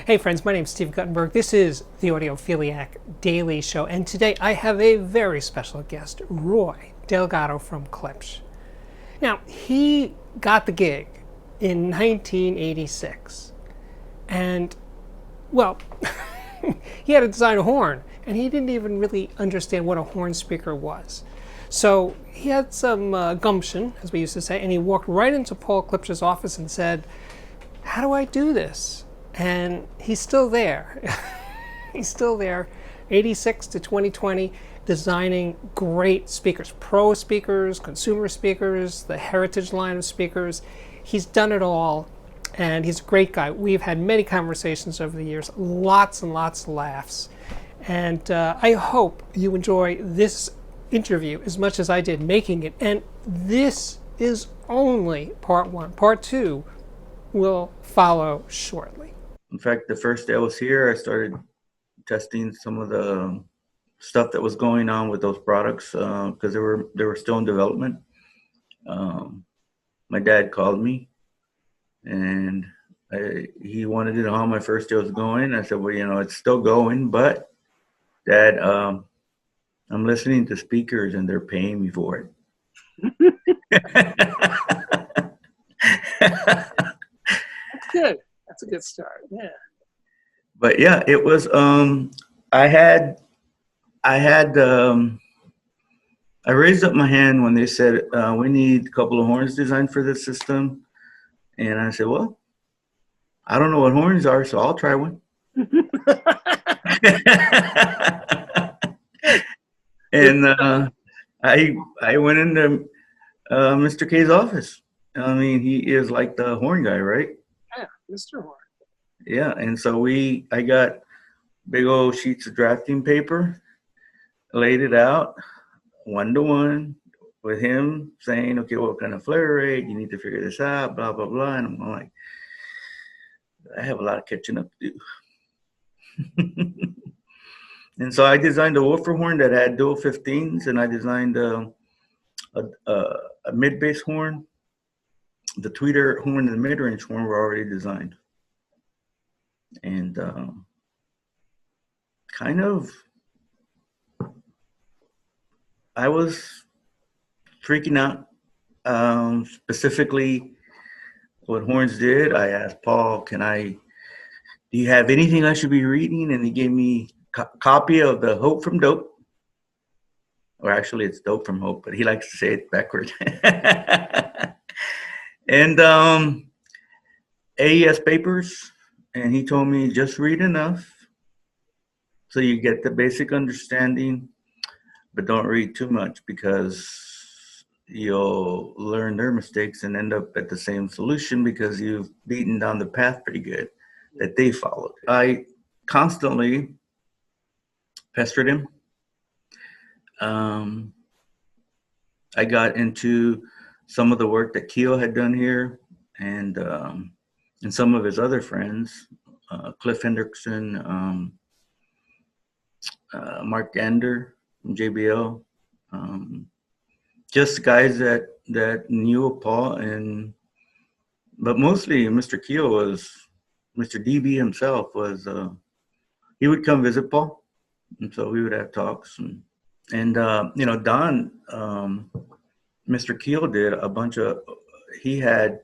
Hey friends, my name is Steve Guttenberg. This is the Audiophiliac Daily Show, and today I have a very special guest, Roy Delgado from Klipsch. Now, he got the gig in 1986, and, well, he had to design a horn, and he didn't even really understand what a horn speaker was. So he had some gumption, as we used to say, and he walked right into Paul Klipsch's office and said, "How do I do this?" And he's still there. He's still there, 86 to 2020, designing great speakers, pro speakers, consumer speakers, the heritage line of speakers. He's done it all, and he's a great guy. We've had many conversations over the years, lots and lots of laughs. And I hope you enjoy this interview as much as I did making it. And this is only part one. Part two will follow shortly. In fact, the first day I was here, I started testing some of the stuff that was going on with those products because they were still in development. My dad called me, and he wanted to know how my first day was going. I said, "Well, it's still going, but Dad, I'm listening to speakers, and they're paying me for it." That's good. That's a good start. Yeah. But yeah, it was. I had. I raised up my hand when they said we need a couple of horns designed for this system, and I said, "Well, I don't know what horns are, so I'll try one." And I went into Mr. K's office. I mean, he is like the horn guy, right? Yeah, Mr. Horn. Yeah, and so I got big old sheets of drafting paper, laid it out 1-to-1 with him saying, "Okay, what kind of flare rate? You need to figure this out, blah, blah, blah." And I'm like, I have a lot of catching up to do. And so I designed a woofer horn that had dual 15s, and I designed a mid-bass horn. The tweeter horn and the mid-range horn were already designed. And kind of, I was freaking out. Specifically, what horns did, I asked Paul, do you have anything I should be reading? And he gave me a copy of the Hope from Dope. Or actually, it's Dope from Hope, but he likes to say it backward. And AES papers. And he told me, just read enough so you get the basic understanding, but don't read too much because you'll learn their mistakes and end up at the same solution because you've beaten down the path pretty good that they followed. I constantly pestered him. I got into some of the work that Keo had done here and some of his other friends, Cliff Hendrickson, Mark Gander from JBL, just guys that knew of Paul, but mostly Mr. Keo was Mr. DB himself was he would come visit Paul, and so we would have talks and Don, Mr. Keo did a bunch of, he had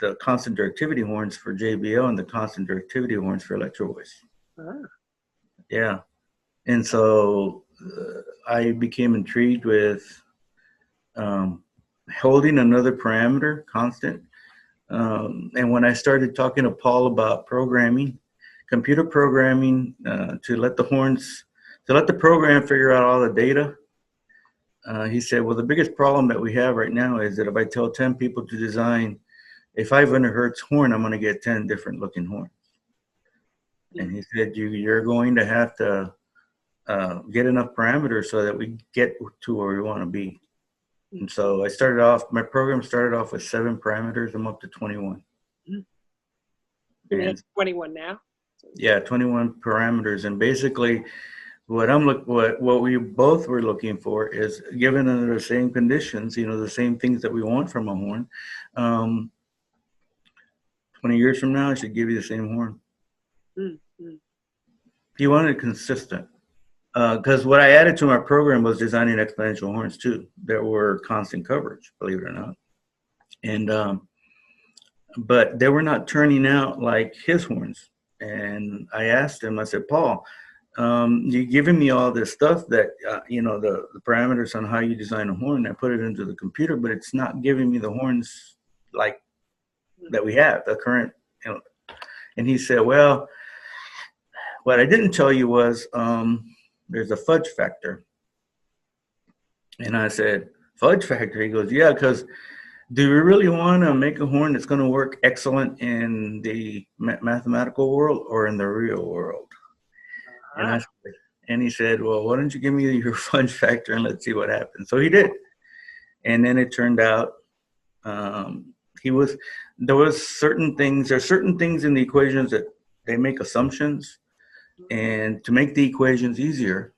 the constant directivity horns for JBL and the constant directivity horns for Electro Voice. Yeah. And so I became intrigued with holding another parameter constant. And when I started talking to Paul about programming, computer programming, to let the program figure out all the data, he said, well, the biggest problem that we have right now is that if I tell 10 people to design a 500 hertz horn, I'm going to get 10 different looking horns. And he said, you're going to have to get enough parameters so that we get to where we want to be. And so my program started off with 7 parameters. I'm up to 21. And it's 21 now? Yeah, 21 parameters. And basically, what we both were looking for is, given under the same conditions, the same things that we want from a horn, 20 years from now, I should give you the same horn. Mm-hmm. He wanted consistent. Because what I added to my program was designing exponential horns too. That were constant coverage, believe it or not. And but they were not turning out like his horns. And I asked him, I said, Paul, you're giving me all this stuff that, the parameters on how you design a horn. I put it into the computer, but it's not giving me the horns like that we have, the current, And he said, well, what I didn't tell you was there's a fudge factor. And I said, fudge factor? He goes, yeah, because do we really want to make a horn that's going to work excellent in the mathematical world or in the real world? And he said, well, why don't you give me your fudge factor and let's see what happens. So he did. And then it turned out there's certain things in the equations that they make assumptions, and to make the equations easier,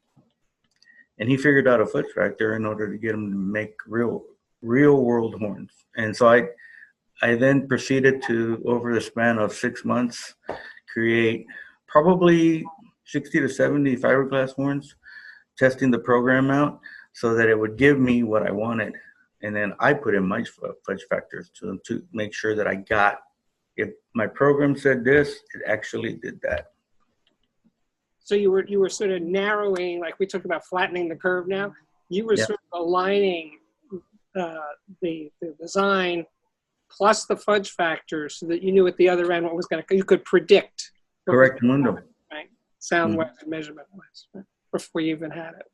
and he figured out a fudge factor in order to get him to make real world horns. And so I then proceeded to, over the span of 6 months, create probably 60 to 70 fiberglass horns, testing the program out so that it would give me what I wanted. And then I put in my fudge factors to make sure that I got, if my program said this, it actually did that. So you were sort of narrowing, like we talked about flattening the curve now. You were sort of aligning the design plus the fudge factor so that you knew at the other end what was going to, you could predict. Correct window. Right. Sound-wise and measurement-wise, right? Before you even had it.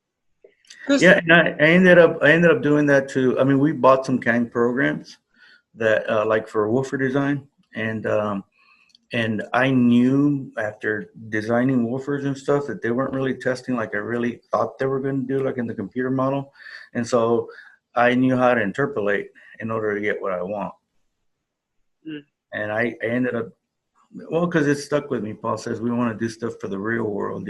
Yeah, and I ended up doing that too. I mean, we bought some CAN programs that like for woofer design, and I knew after designing woofers and stuff that they weren't really testing like I really thought they were going to do, like in the computer model. And so I knew how to interpolate in order to get what I want. And I ended up, well, because it stuck with me. Paul says we want to do stuff for the real world,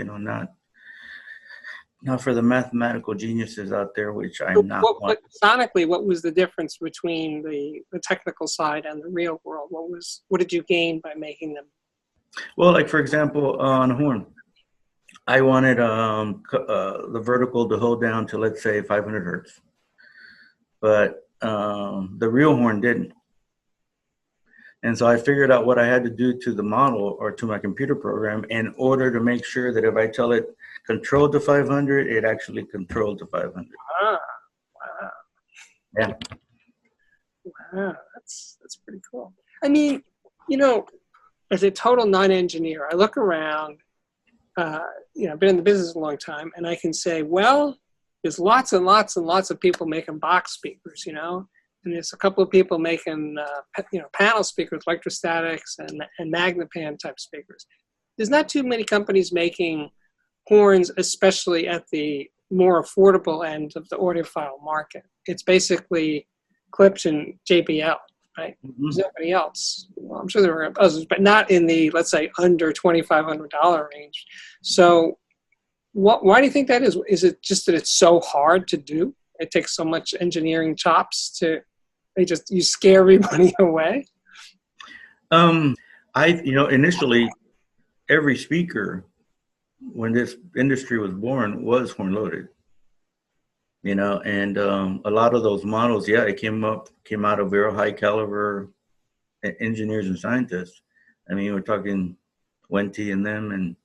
not for the mathematical geniuses out there, which I'm not. But sonically, what was the difference between the technical side and the real world? What did you gain by making them? Well, like for example, on a horn, I wanted the vertical to hold down to, let's say, 500 hertz, but the real horn didn't. And so I figured out what I had to do to the model or to my computer program in order to make sure that if I tell it control to 500, it actually controlled to 500. Wow. Yeah. Wow, that's pretty cool. I mean, as a total non-engineer, I look around, I've been in the business a long time, and I can say, well, there's lots and lots and lots of people making box speakers, and there's a couple of people making, panel speakers, electrostatics and Magnepan type speakers. There's not too many companies making horns, especially at the more affordable end of the audiophile market. It's basically Klipsch and JBL, right? Mm-hmm. There's nobody else. Well, I'm sure there are others, but not in the, let's say, under $2,500 range. So why do you think that is? Is it just that it's so hard to do? It takes so much engineering chops you scare everybody away? Initially, every speaker, when this industry was born, was horn loaded. And a lot of those models, it came out of very high caliber engineers and scientists. I mean, we're talking Wente and them, and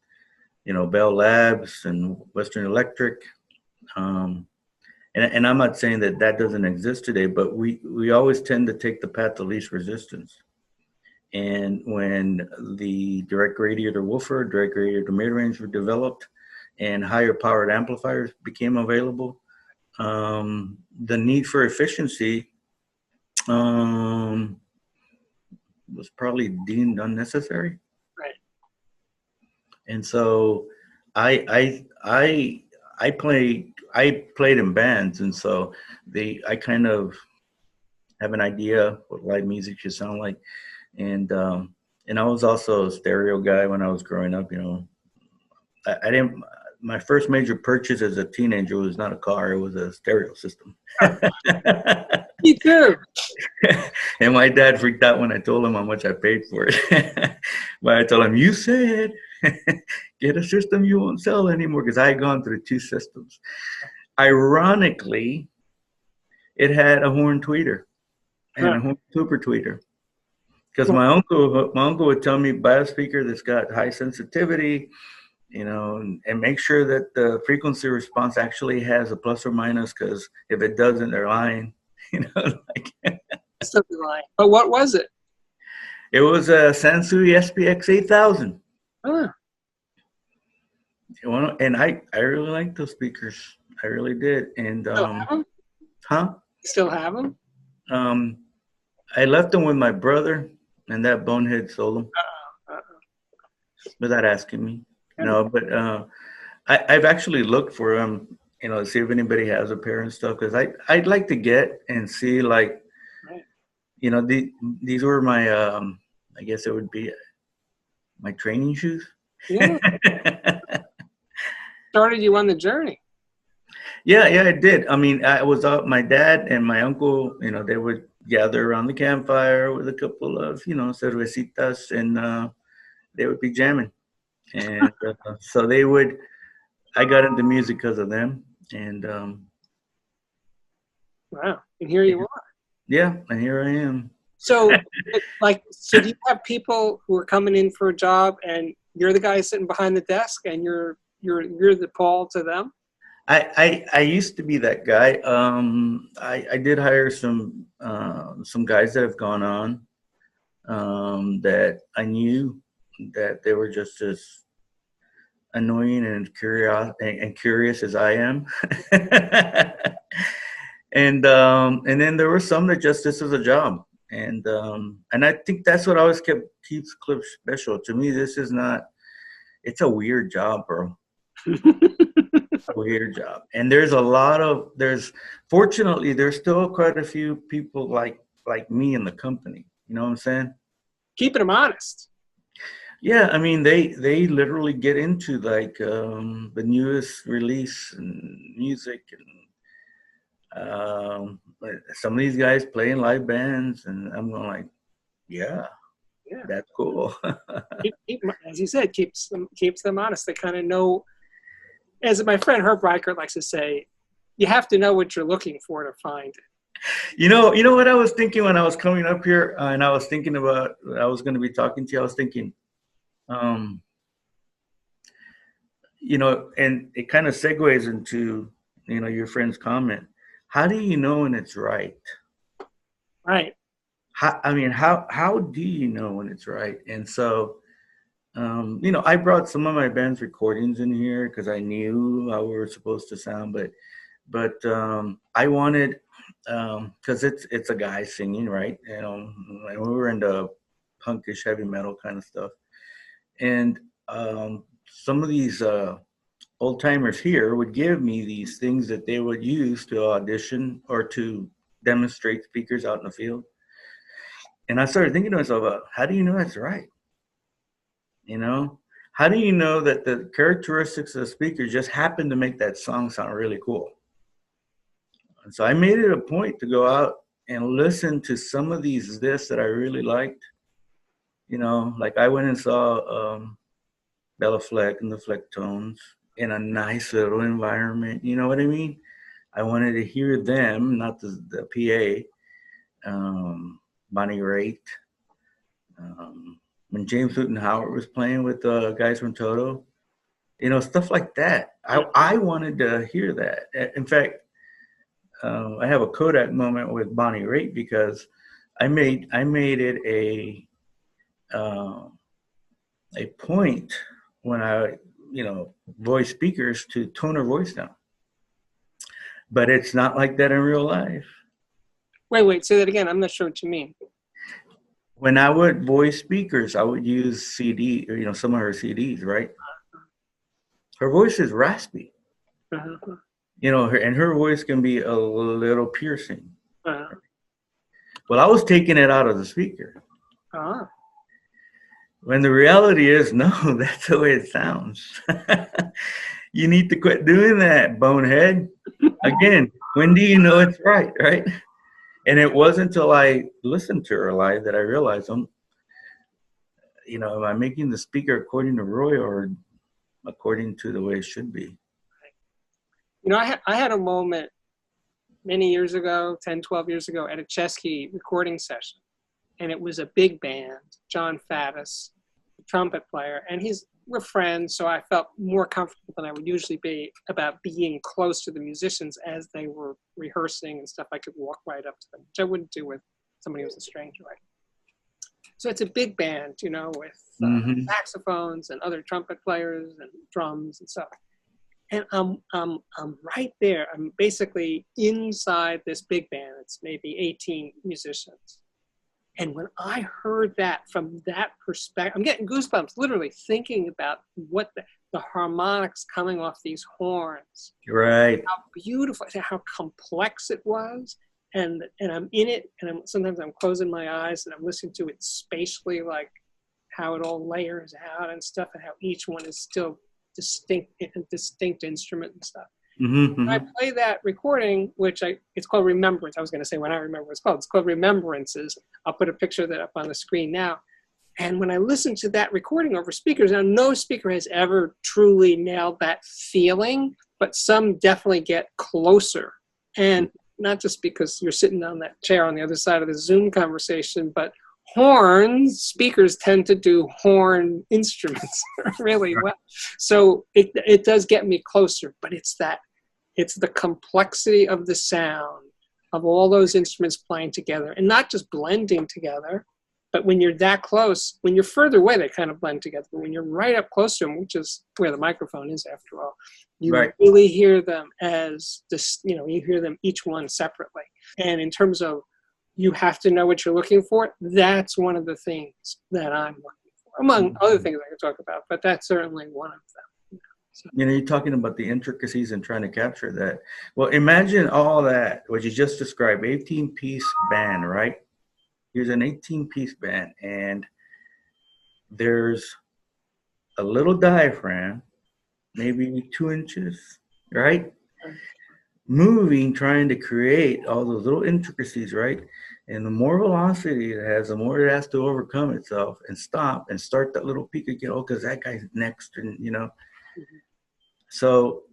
Bell Labs and Western Electric. And I'm not saying that doesn't exist today, but we always tend to take the path of least resistance. And when the direct radiator woofer, direct radiator mid-range were developed, and higher powered amplifiers became available, the need for efficiency was probably deemed unnecessary. Right. And so I played in bands, and so I kind of have an idea what live music should sound like. And I was also a stereo guy when I was growing up. I didn't. My first major purchase as a teenager was not a car; it was a stereo system. Me too. And my dad freaked out when I told him how much I paid for it. But I told him, "You said Get a system you won't sell anymore, because I had gone through 2 systems. Ironically, it had a horn tweeter and a horn super tweeter. Because my uncle would tell me, buy a speaker that's got high sensitivity, and make sure that the frequency response actually has a plus or minus, because if it doesn't, they're lying. Something lying. But what was it? It was a Sansui SPX 8000. Huh. And I really liked those speakers. I really did. And Still have them? huh? You still have them? I left them with my brother, and that bonehead sold them without asking me. No, but I've actually looked for them, to see if anybody has a pair and stuff, because I'd like to get and see, like, these were my I guess it would be my training shoes. Yeah. Started you on the journey. Yeah, I did. I mean, I was out. My dad and my uncle, they would gather around the campfire with a couple of, cervecitas, and they would be jamming. And so I got into music because of them. And wow. And here you are. Yeah, and here I am. So, so do you have people who are coming in for a job, and you're the guy sitting behind the desk, and you're the Paul to them? I used to be that guy. I did hire some guys that have gone on, that I knew that they were just as annoying and curious as I am. And then there were some that just, this is a job. And I think that's what always keeps Klipsch special. To me, this is not, it's a weird job, bro. A weird job. And fortunately, there's still quite a few people like me in the company. You know what I'm saying? Keeping them honest. Yeah, I mean, they literally get into like the newest release and music, and some of these guys play in live bands, and I'm going like, yeah, that's cool. As you said, keeps them honest. They kind of know. As my friend Herb Reichert likes to say, you have to know what you're looking for to find it. You know what I was thinking when I was coming up here, and I was thinking about, I was going to be talking to you. I was thinking, and it kind of segues into, your friend's comment. How do you know when it's right? Right. How do you know when it's right? And so, I brought some of my band's recordings in here because I knew how we were supposed to sound, but I wanted, because it's a guy singing, right? And we were into punkish heavy metal kind of stuff, and some of these old timers here would give me these things that they would use to audition or to demonstrate speakers out in the field. And I started thinking to myself, how do you know that's right? How do you know that the characteristics of the speaker just happen to make that song sound really cool? And so I made it a point to go out and listen to some of these discs that I really liked. Like I went and saw Bella Fleck and the Flecktones in a nice little environment. You know what I mean? I wanted to hear them, not the PA. Bonnie Raitt. When James Newton Howard was playing with the guys from Toto, stuff like that. I wanted to hear that. In fact, I have a Kodak moment with Bonnie Raitt because I made it a point when I voice speakers to tone her voice down. But it's not like that in real life. Wait, say that again. I'm not sure what you mean. When I would voice speakers, I would use CD, or some of her CDs, right? Her voice is raspy. Uh-huh. And her voice can be a little piercing. Uh-huh. Well, I was taking it out of the speaker. Uh-huh. When the reality is, no, that's the way it sounds. You need to quit doing that, bonehead. Again, when do you know it's right? And it wasn't until I listened to her live that I realized am I making the speaker according to Roy or according to the way it should be? I had a moment many years ago, 10, 12 years ago, at a Chesky recording session. And it was a big band, John Faddis, the trumpet player. And we're friends, so I felt more comfortable than I would usually be about being close to the musicians as they were rehearsing and stuff. I could walk right up to them, which I wouldn't do with somebody who's a stranger, right? So it's a big band, with saxophones and other trumpet players and drums and stuff. And I'm right there. I'm basically inside this big band. It's maybe 18 musicians. And when I heard that from that perspective, I'm getting goosebumps, literally thinking about what the harmonics coming off these horns. Right. How beautiful, how complex it was. And I'm in it, and sometimes I'm closing my eyes and I'm listening to it spatially, like how it all layers out and stuff, and how each one is still distinct instrument and stuff. When I play that recording, it's called Remembrance. I was going to say when I remember what it's called. It's called Remembrances. I'll put a picture of that up on the screen now. And when I listen to that recording over speakers, now no speaker has ever truly nailed that feeling, but some definitely get closer. And not just because you're sitting on that chair on the other side of the Zoom conversation, but speakers tend to do horn instruments really well. So it does get me closer, but it's the complexity of the sound of all those instruments playing together and not just blending together, but when you're that close, when you're further away, they kind of blend together. But when you're right up close to them, which is where the microphone is after all, you really hear them as this, you hear them each one separately. And in terms of you have to know what you're looking for, that's one of the things that I'm looking for, among other things I could talk about, but that's certainly one of them. So. You're talking about the intricacies and trying to capture that. Well, imagine all that, what you just described, 18-piece band, right? Here's an 18-piece band, and there's a little diaphragm, maybe 2 inches, right? Moving, trying to create all those little intricacies, right? And the more velocity it has, the more it has to overcome itself and stop and start that little peak again. Oh, because that guy's next, and So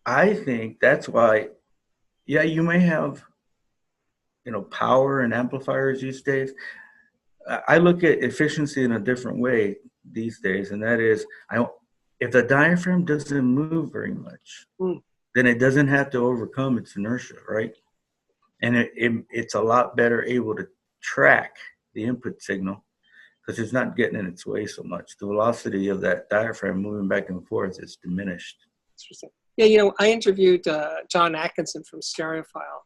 I think that's why, you may have, power and amplifiers these days. I look at efficiency in a different way these days, and that is, if the diaphragm doesn't move very much, then it doesn't have to overcome its inertia, right? And it's a lot better able to track the input signal because it's not getting in its way so much. The velocity of that diaphragm moving back and forth is diminished. Interesting. Yeah, I interviewed John Atkinson from Stereophile.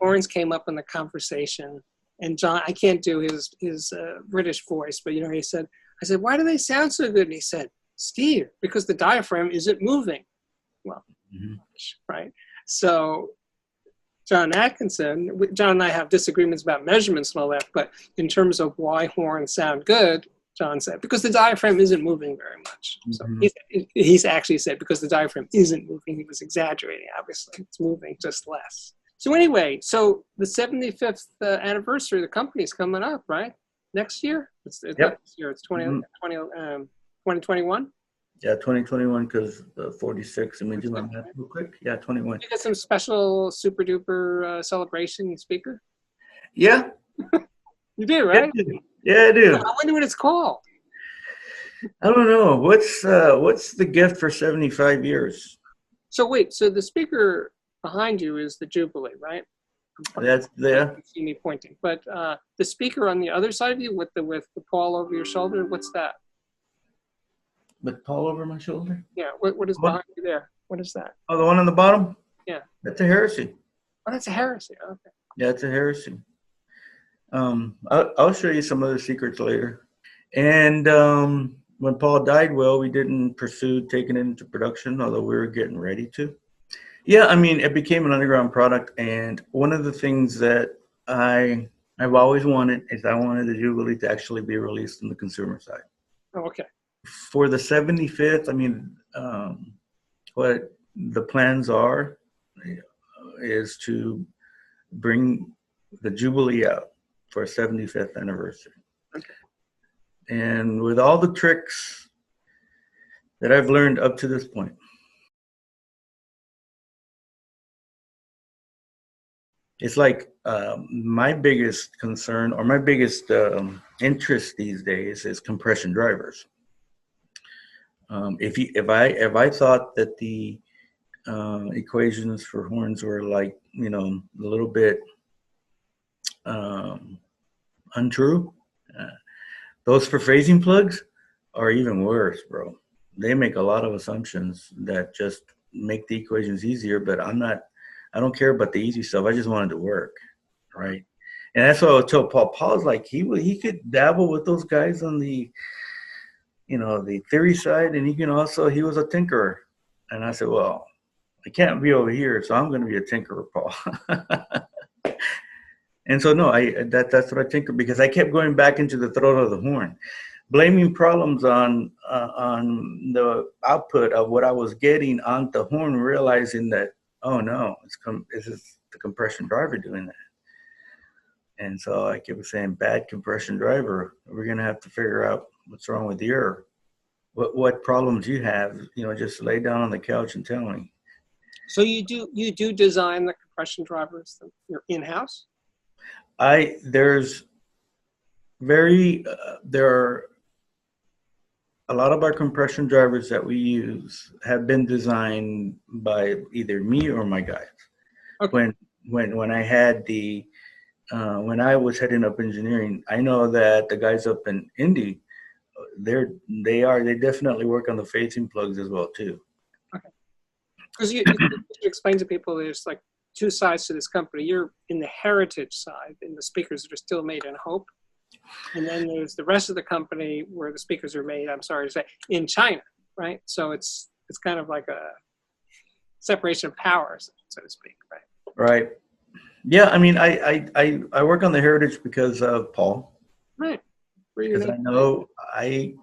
Horns came up in the conversation, and John, I can't do his British voice, but I said, why do they sound so good? And he said, Steve, because the diaphragm isn't moving. Well, right. So John Atkinson, John and I have disagreements about measurements and all that, but in terms of why horns sound good, John said, because the diaphragm isn't moving very much. So he's actually said because the diaphragm isn't moving. He was exaggerating, obviously. It's moving just less. So anyway, so the 75th anniversary of the company's coming up, right? Next year? It's not this year. It's 2021? Yeah, 2021 because 46. Let me do my math real quick. Yeah, 21. You got some special super duper celebration speaker? Yeah. You do, right? Yeah, I do. I wonder what it's called. I don't know. What's the gift for 75 years? So wait, so the speaker behind you is the Jubilee, right? That's there. You see me pointing, but the speaker on the other side of you with the Paul over your shoulder, what's that? With Paul over my shoulder? Yeah. What is behind you there? What is that? Oh, the one on the bottom? Yeah. That's a heresy. Oh, that's a heresy. Okay. Yeah, it's a heresy. I'll show you some other secrets later. And when Paul died, we didn't pursue taking it into production, although we were getting ready to. Yeah, I mean, it became an underground product. And one of the things that I've always wanted is I wanted the Jubilee to actually be released on the consumer side. Oh, okay. For the 75th, I mean, what the plans are is to bring the Jubilee out for a 75th anniversary. Okay. and with all the tricks that I've learned up to this point. It's like my biggest concern or my biggest interest these days is compression drivers. If I thought that the equations for horns were like, a little bit untrue, those for phasing plugs are even worse, bro. They make a lot of assumptions that just make the equations easier, but I don't care about the easy stuff. I just want it to work, right? And that's what I would tell Paul. Paul's like, he could dabble with those guys on the, the theory side, and he was a tinkerer. And I said, well, I can't be over here, so I'm going to be a tinkerer, Paul. And so, no, that's what I tinker, because I kept going back into the throat of the horn, blaming problems on the output of what I was getting on the horn, realizing that, oh no, this is the compression driver doing that. And so I kept saying, bad compression driver. We're gonna have to figure out what's wrong with your, what problems you have. Just lay down on the couch and tell me. So you do design the compression drivers? You're in-house? There are a lot of our compression drivers that we use have been designed by either me or my guys. Okay. When I had when I was heading up engineering, I know that the guys up in Indy, they definitely work on the phasing plugs as well too. Okay. Because you explain to people there's like two sides to this company. You're in the heritage side, in the speakers that are still made in Hope. And then there's the rest of the company where the speakers are made, I'm sorry to say, in China, right? So it's kind of like a separation of powers, so to speak, right? Right. Yeah, I mean, I work on the heritage because of Paul. Right. Because I know I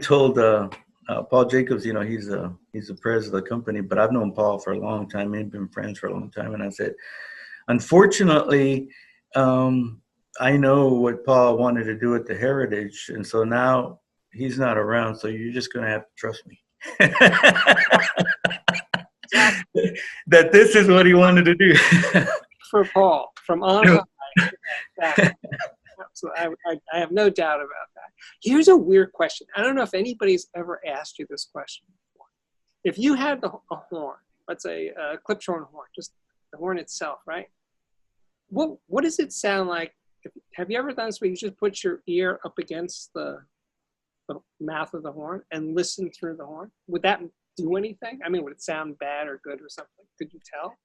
told Paul Jacobs, he's the president of the company, but I've known Paul for a long time and been friends for a long time. And I said, unfortunately, I know what Paul wanted to do at the heritage, and so now he's not around, so you're just going to have to trust me. That this is what he wanted to do. For Paul, from on high. So I have no doubt about that. Here's a weird question. I don't know if anybody's ever asked you this question before. If you had a horn, let's say a Klipsch horn, just the horn itself, right? What does it sound like? Have you ever done this where you just put your ear up against the mouth of the horn and listen through the horn? Would that do anything? I mean, would it sound bad or good or something? Could you tell?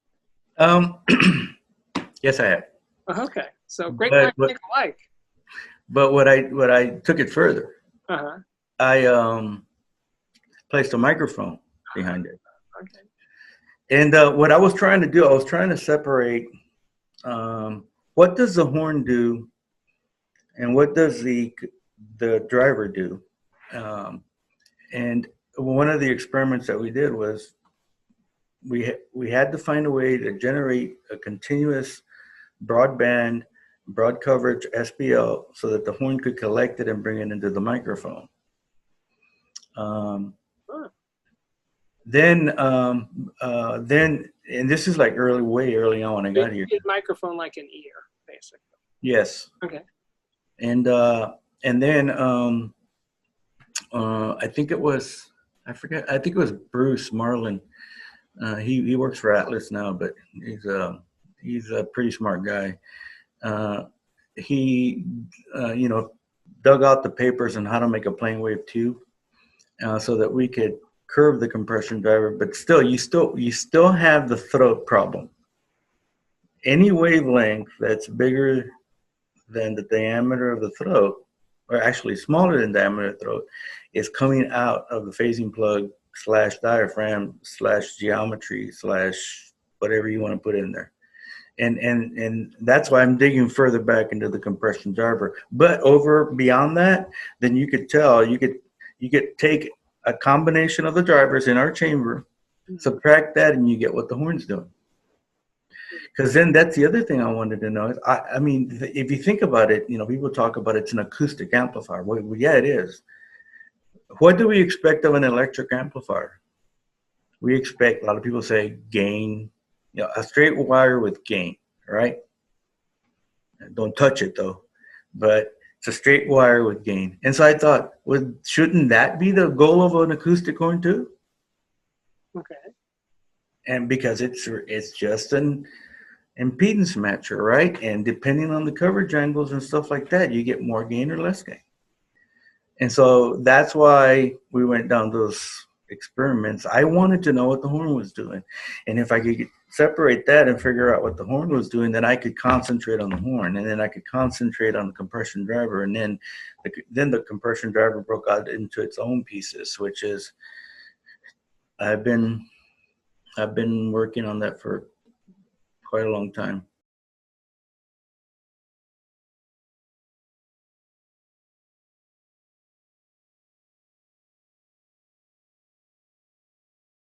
Yes, I have. Okay, so great minds think alike. But what I took it further. I placed a microphone behind it. Okay. And what I was trying to do, I was trying to separate what does the horn do and what does the driver do. And one of the experiments that we did was we had to find a way to generate a continuous broad coverage SPL so that the horn could collect it and bring it into the microphone. Then, and this is like way early on when I got here. Microphone like an ear, basically. Yes. Okay. And then I think it was, I forget, I think it was Bruce Marlin. He works for Atlas now, but he's a pretty smart guy. He dug out the papers on how to make a plane wave tube, so that we could curve the compression driver, but still you still have the throat problem. Any wavelength that's bigger than the diameter of the throat, or actually smaller than diameter of the throat, is coming out of the phasing plug / diaphragm / geometry / whatever you want to put in there. And that's why I'm digging further back into the compression driver. But beyond that, then you could take a combination of the drivers in our chamber, subtract that, and you get what the horn's doing. Because then that's the other thing I wanted to know is, I mean, if you think about it, people talk about it's an acoustic amplifier. Well, yeah, it is. What do we expect of an electric amplifier? We expect, a lot of people say gain, a straight wire with gain, right? Don't touch it though, but it's a straight wire with gain. And so I thought, well, shouldn't that be the goal of an acoustic horn too? Okay. And because it's just an impedance matcher, right? And depending on the coverage angles and stuff like that, you get more gain or less gain. And so that's why we went down those experiments. I wanted to know what the horn was doing. And if I could separate that and figure out what the horn was doing, then I could concentrate on the horn, and then I could concentrate on the compression driver. And then the compression driver broke out into its own pieces, which is, I've been working on that for quite a long time.